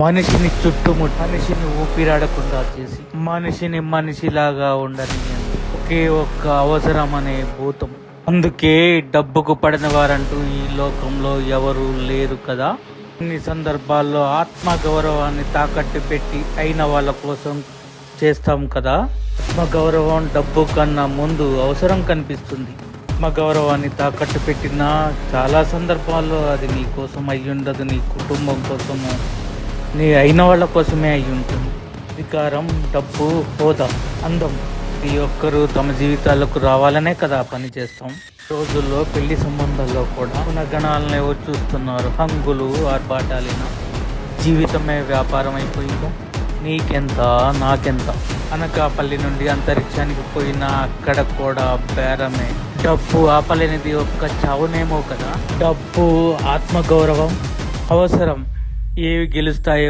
మనిషిని చుట్టుముట్టి మనిషిని ఊపిరాడకుండా చేసి మనిషిని మనిషిలాగా ఉండనియండి ఒకే ఒక్క అవసరం అనే భూతం. అందుకే డబ్బుకు పడిన వారంటూ ఈ లోకంలో ఎవరు లేరు కదా. కొన్ని సందర్భాల్లో ఆత్మగౌరవాన్ని తాకట్టు పెట్టి అయిన వాళ్ళ కోసం చేస్తాం కదా. ఆత్మగౌరవం డబ్బు కన్నా ముందు అవసరం కనిపిస్తుంది. ఆత్మగౌరవాన్ని తాకట్టు పెట్టినా చాలా సందర్భాల్లో అది నీ కోసం అయి ఉండదు, నీ కుటుంబం కోసము, నీ అయిన వాళ్ళ కోసమే అయి ఉంటుంది. అధికారం, డబ్బు, హోదా, అందం ప్రతి ఒక్కరూ తమ జీవితాలకు రావాలనే కదా పని చేస్తాం. రోజుల్లో పెళ్లి సంబంధాల్లో కూడా గుణగణాలను ఎవరు చూస్తున్నారు? హంగులు, ఆర్భాటాలేనా? జీవితమే వ్యాపారం అయిపోయిందా? నీకెంత, నాకెంత. అనకాపల్లి నుండి అంతరిక్షానికి పోయినా అక్కడ కూడా బేరమే. డబ్బు ఆపలేనిది ఒక్క చావునేమో కదా. డబ్బు, ఆత్మగౌరవం, అవసరం ఏవి గెలుస్తాయో